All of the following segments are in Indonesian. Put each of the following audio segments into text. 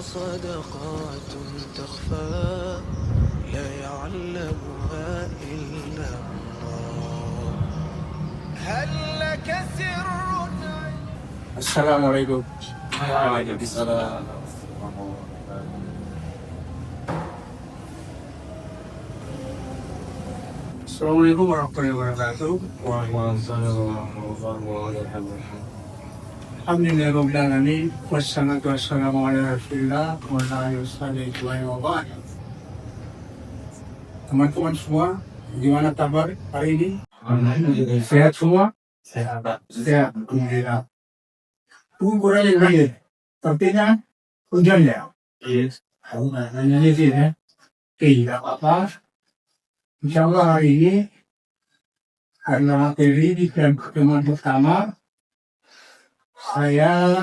صدقات تخفى لا يعلمها إلا الله. هل لك سر؟ Assalamualaikum. Waalaikumsalam. Assalamualaikum warahmatullahi wabarakatuh. Waalaikumsalam warahmatullahi wabarakatuh. Alhamdulillah rabbil alamin. Wassalatu wassalamu ala rasulillah wa ala alihi wa ba'd. Teman-teman semua, gimana kabar hari ini? Sehat semua? Sehat, Pak. Sehat, alhamdulillah. Kurang lebih, artinya hujan ya? Iya. Aku nanya di sini ya. Tidak apa-apa. Insya Allah hari ini karena materi di pertemuan pertama saya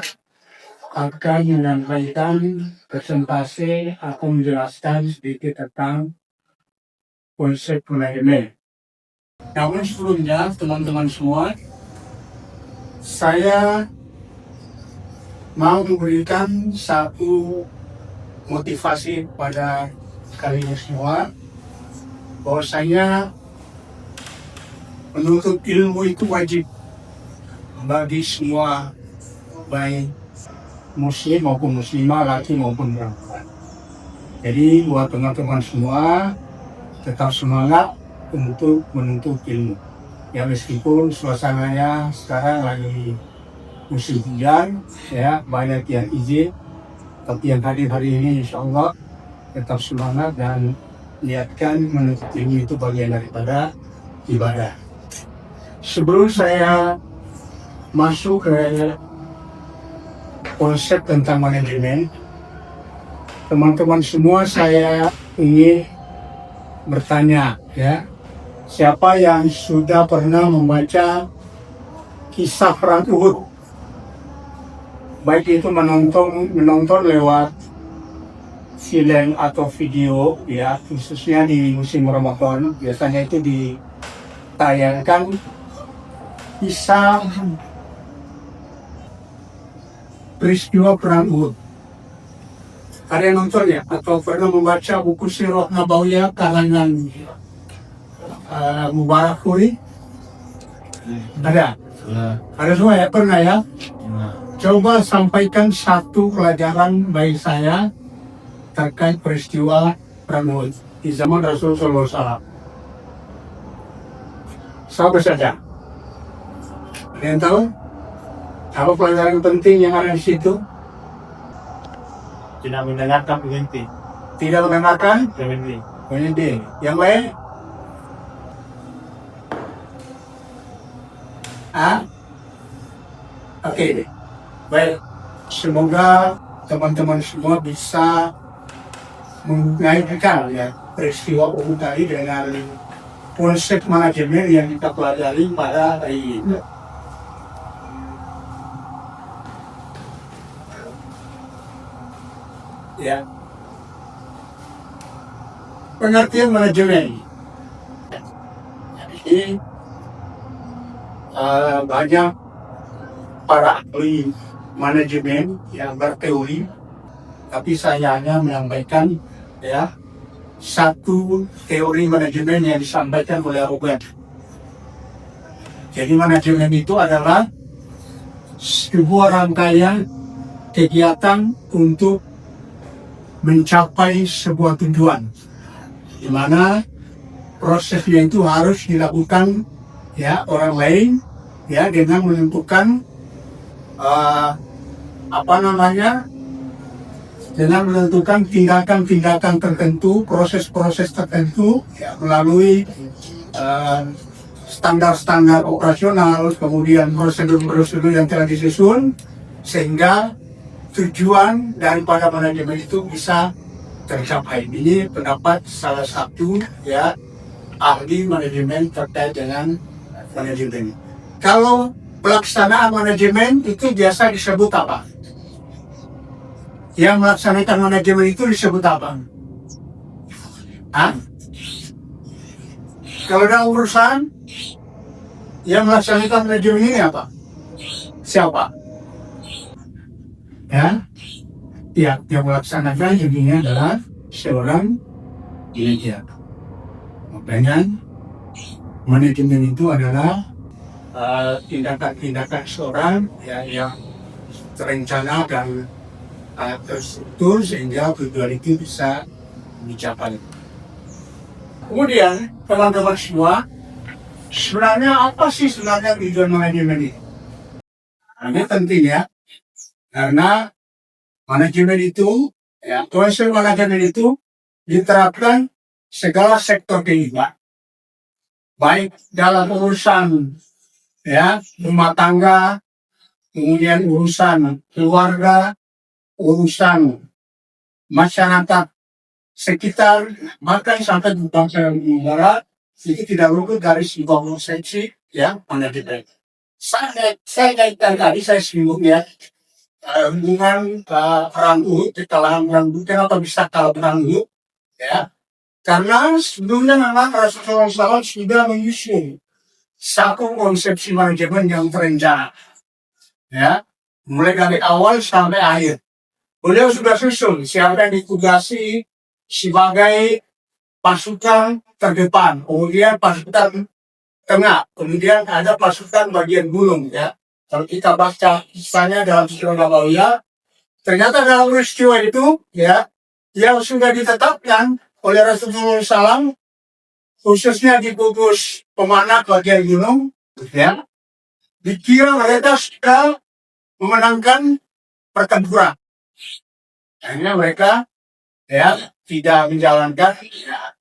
akan menyampaikan presentasi atau menjelaskan sedikit tentang konsep manajemen. Namun sebelumnya teman-teman semua, saya mau memberikan satu motivasi pada kalian semua bahwasanya menuntut ilmu itu wajib bagi semua, baik muslim maupun muslimah, laki maupun perempuan. Jadi buat teman-teman semua tetap semangat untuk menuntut ilmu. Ya meskipun suasananya sekarang lagi musim hujan, ya banyak yang izin, tapi yang hadir hari ini insya Allah tetap semangat dan niatkan menuntut ilmu itu bagian daripada ibadah. Sebelum saya masuk ke konsep tentang manajemen, teman-teman semua saya ingin bertanya, ya, siapa yang sudah pernah membaca kisah perang Uhud? Baik itu menonton lewat film atau video, ya, khususnya di musim Ramadan biasanya itu ditayangkan kisah peristiwa perang Uhud. Ada yang nonton ya? Atau pernah membaca buku Sirah Nabawiyah karangan Mubarak Furi? Ada? Ada semua ya? Pernah ya? Coba sampaikan satu pelajaran bagi saya terkait peristiwa perang Uhud di zaman Rasulullah SAW. Sahabat saja. Ada yang tahu? Apa pelajaran penting yang ada di situ? Tidak mendengarkan berhenti. Tidak mendengarkan? Berhenti. Berhenti. Yang lain? Oke. Baik. Semoga teman-teman semua bisa mengaitkan ya peristiwa Uhud tadi dengan konsep manajemen yang kita pelajari pada hari ini. Ya, pengertian manajemen. Jadi banyak para ahli manajemen yang berteori, tapi saya hanya menyampaikan ya satu teori manajemen yang disampaikan oleh Robert. Jadi manajemen itu adalah sebuah rangkaian kegiatan untuk mencapai sebuah tujuan, di mana prosesnya itu harus dilakukan ya orang lain ya dengan menentukan dengan menentukan tindakan-tindakan tertentu, proses-proses tertentu ya, melalui standar-standar operasional, kemudian prosedur-prosedur yang telah disusun, sehingga tujuan daripada manajemen itu bisa tercapai. Ini pendapat salah satu ya ahli manajemen terkait dengan manajemen. Kalau pelaksanaan manajemen itu biasa disebut apa? Yang melaksanakan manajemen itu disebut apa? Kalau dalam perusahaan yang melaksanakan manajemen ini apa? Siapa? Ya, pihak yang melaksanakan intinya adalah seorang gereja. Makanya manajemen itu adalah tindakan-tindakan seorang yang terencana dan terstruktur sehingga tujuan itu bisa dicapai. Kemudian teman-teman semua, sebenarnya apa sih sebenarnya tujuan manajemen ini? Ini penting ya, karena manajemen itu, konsep manajemen itu diterapkan segala sektor kehidupan, baik dalam urusan rumah tangga, kemudian urusan keluarga, urusan masyarakat sekitar, bahkan sampai di bangsa barat, itu tidak luput dari sebuah konsepsi manajemen. Saya kaitkan tadi, saya singgung hubungan perang Uhud, kekalahan perang Uhud. Kenapa bisa kalah perang Uhud? Karena sebelumnya memang Rasulullah SAW sudah menyusun satu konsepsi manajemen yang terencana, mulai dari awal sampai akhir. Beliau sudah susun siapa yang ditugasi sebagai pasukan terdepan, kemudian pasukan tengah, kemudian ada pasukan bagian gunung. Kalau kita baca kisahnya dalam Sirah Nabawiyah, ternyata dalam peristiwa itu yang sudah ditetapkan oleh Rasulullah SAW, khususnya di gugus pemanah bagian gunung, dikira mereka sudah memenangkan pertempuran. Akhirnya mereka tidak menjalankan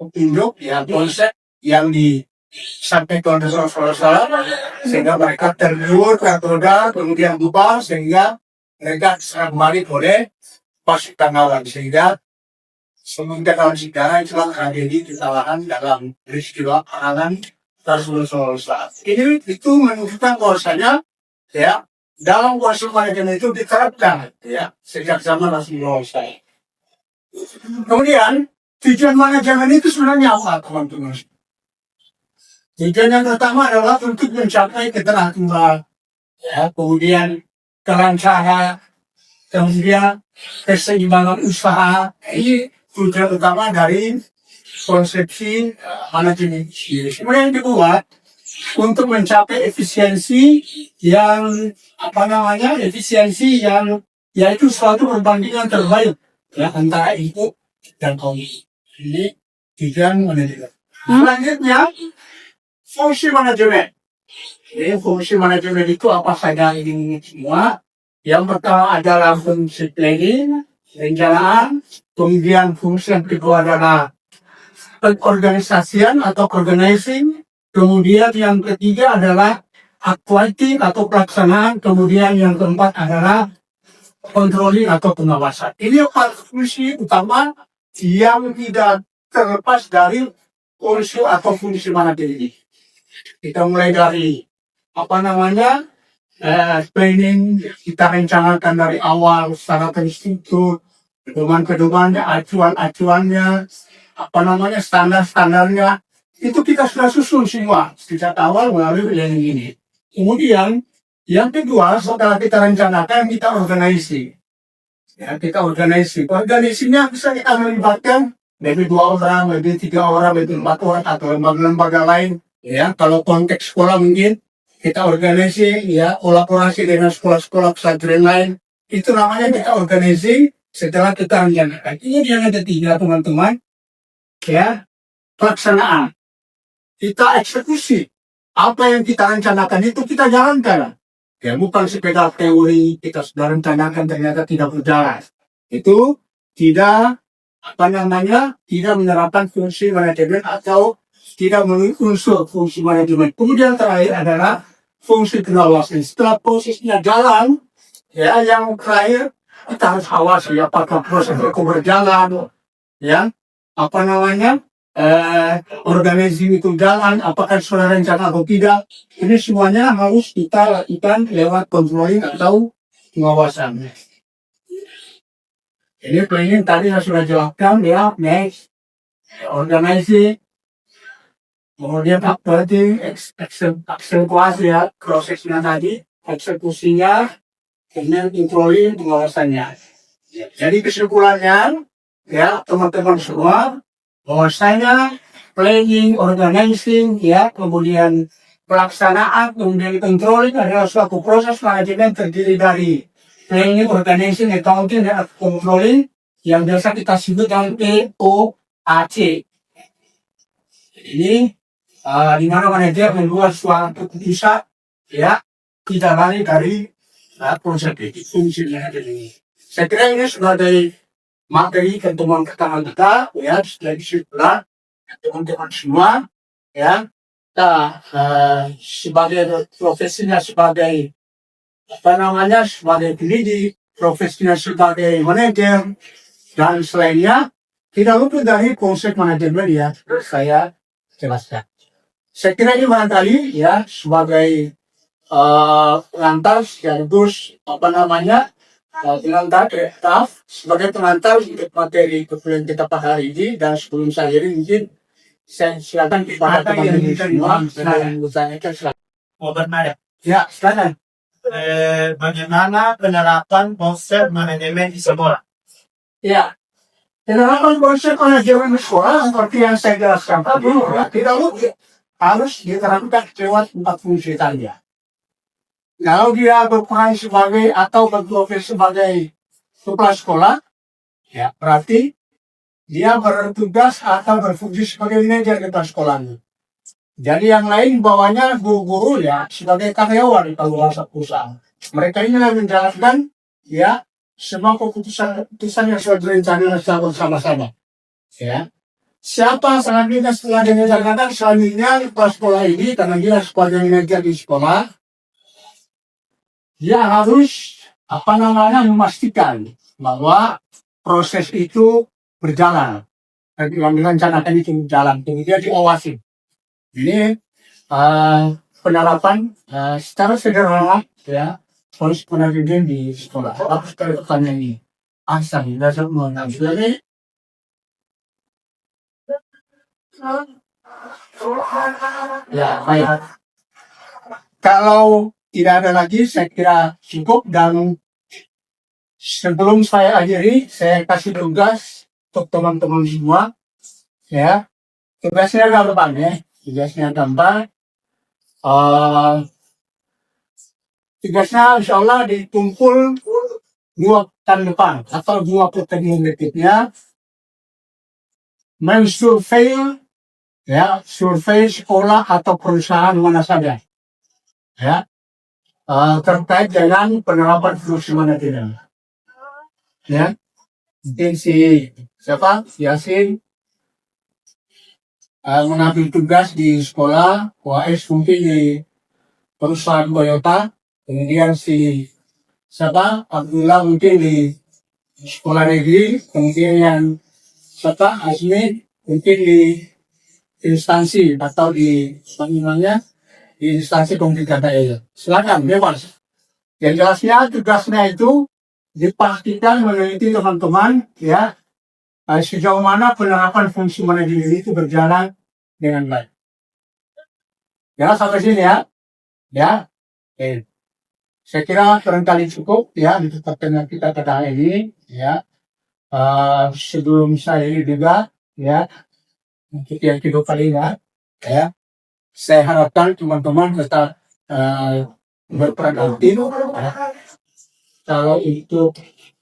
petunjuk konsep yang disampaikan oleh Rasulullah SAW, sehingga mereka tergiur, tergoda, kemudian lupa, sehingga mereka diserang balik oleh pasukan lawan, sehingga semenjak dalam sejarah itulah tragedi kesalahan dalam peristiwa perangan Rasulullah SAW. Ini itu menunjukkan bahwasanya dalam konsep manajemen itu diterapkan sejak zaman Rasulullah SAW. Kemudian tujuan manajemen itu sebenarnya apa, teman-teman? Tujuan yang pertama adalah untuk mencapai keteraturan, kemudian kelancaran, kemudian keseimbangan usaha. Ini tujuan utama dari konsepsi manajemen. Kemudian yang kedua, untuk mencapai efisiensi yang yaitu suatu perbandingan terbaik antara input dan output. Ini tujuan manajemen. Selanjutnya, fungsi manajemen. Jadi fungsi manajemen itu apa saja ini semua? Yang pertama adalah fungsi planning, perencanaan. Kemudian fungsi yang kedua adalah pengorganisasian atau organizing. Kemudian yang ketiga adalah actuating atau pelaksanaan. Kemudian yang keempat adalah controlling atau pengawasan. Ini 4 fungsi utama yang tidak terlepas dari fungsi atau fungsi manajemen ini. Kita mulai dari planning, kita rencanakan dari awal secara terstruktur, pedoman-pedomannya, acuan-acuannya, standar-standarnya, itu kita sudah susun semua sejak awal melalui planning ini. Kemudian yang kedua, setelah kita rencanakan, kita organisasi. Organisasinya bisa kita melibatkan lebih 2 orang, lebih 3 orang, lebih 4 orang, atau lembaga-lembaga lain. Kalau konteks sekolah mungkin kita organisasi, kolaborasi dengan sekolah-sekolah pesantren lain. Itu namanya kita organisasi setelah kita rencanakan. Ini yang ketiga, teman-teman. Pelaksanaan. Kita eksekusi. Apa yang kita rencanakan itu kita jalankan. Bukan sekedar teori, kita sudah rencanakan ternyata tidak berjalan. Itu tidak tidak menerapkan fungsi manajemen atau tidak memenuhi unsur fungsi manajemen. Kemudian terakhir adalah fungsi pengawasan. Setelah prosesnya jalan, yang terakhir kita harus awasi apakah proses itu berjalan, organisasi itu jalan, apakah sesuai rencana atau tidak. Ini semuanya harus kita lakukan lewat controlling atau pengawasan. Ini planning tadi saya sudah jelaskan next organisasi, kemudian updating, eksekusi prosesnya tadi, eksekusinya, kemudian controlling, pengawasannya. Jadi kesimpulannya, ya teman-teman semua, bahwasanya planning, organizing, ya kemudian pelaksanaan, kemudian controlling adalah suatu proses manajemen terdiri dari planning, organizing, accounting, dan controlling yang biasa kita sebut dengan POAC. Ini di mana manajer membuat suatu keputusan, ya tidak lain dari proses fungsi manajer ini. Saya kira ini sebagai materi teman pertama kita, ya setelah disitulah teman-teman semua, ya kita sebagai profesinya sebagai sebagai pendidik, profesinya sebagai manajer dan selainnya tidak luput dari konsep manajemen ya saya jelaskan. Saya kira ini barangkali ya sebagai pengantar sekaligus pengantar staff sebagai pengantar untuk materi kekuliahan kita pada hari ini. Dan sebelum saya akhiri mungkin saya silakan kepada teman-teman semua yang bertanyakan silakan. Mau bertanya, Ya silakan. bagaimana penerapan konsep manajemen di sekolah? Ya, penerapan konsep manajemen sekolah seperti yang saya jelaskan tadi, ya, tidak luput harus diterapkan lewat 4 fungsi tadi. Kalau dia berperan sebagai atau berprofesi sebagai kepala sekolah, ya berarti dia bertugas atau berfungsi sebagai manajer kepala sekolahnya. Jadi yang lain bawahnya guru-guru ya sebagai karyawan kalau bahasa perusahaan. Mereka ini yang menjalankan ya semua keputusan yang sudah direncanakan secara bersama-sama. Ya. Siapa selanjutnya setelah direncanakan selanjutnya kepala sekolah ini karena dia sebagai manajer di sekolah, dia harus memastikan bahwa proses itu berjalan. Yang direncanakan itu berjalan, kemudian diawasi. Ini penerapan secara sederhana ya harus manajemen di sekolah. Apa sekali pertanyaan ini? Asal dasar mengenai ya baik. Kalau tidak ada lagi, saya kira cukup. Dan sebelum saya akhiri, saya kasih tugas untuk teman-teman semua. Ya, tugasnya gampang ya. Tugasnya gampang. Tugasnya insya Allah dikumpul 2 pekan depan atau 2 pertemuan berikutnya mensurvei ya survei sekolah atau perusahaan mana saja ya terkait dengan penerapan fungsi manajemen. Ya, mungkin si Yasin mengambil tugas di sekolah, WAS mungkin di perusahaan Toyota, kemudian si Abdullah mungkin di sekolah negeri, kemudian yang Azmi mungkin di instansi atau di instansi pemerintah daerah. Silakan bebas. Yang jelasnya tugasnya itu dipastikan meneliti teman-teman ya sejauh mana penerapan fungsi manajemen itu berjalan dengan baik. Ya sampai sini ya. Ya. Oke. Saya kira barangkali cukup ya untuk pertemuan kita pada hari ini ya. Sebelum saya ini juga ya untuk yang kedua kalinya ya saya harapkan teman-teman tetap berperan aktif ya. Kalau itu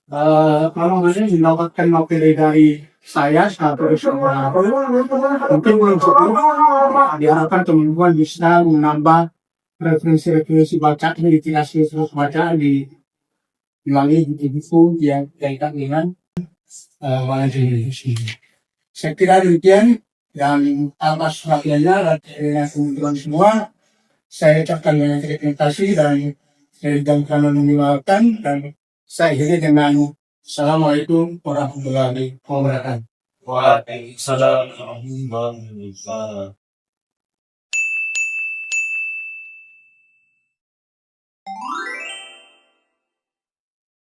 mendapatkan materi dari saya sebagai seorang mungkin belum cukup. Diharapkan teman-teman bisa menambah referensi bacaan, literasi terus baca di melalui buku yang kaitan dengan manajemen ini. Saya kira demikian yang atas perhatiannya dan teman-teman semua. Saya ucapkan banyak terima kasih dan saya jangan meninggalkan dan saya akhiri dengan Assalamualaikum warahmatullahi wabarakatuh. Waalaikumsalam warahmatullahi wabarakatuh.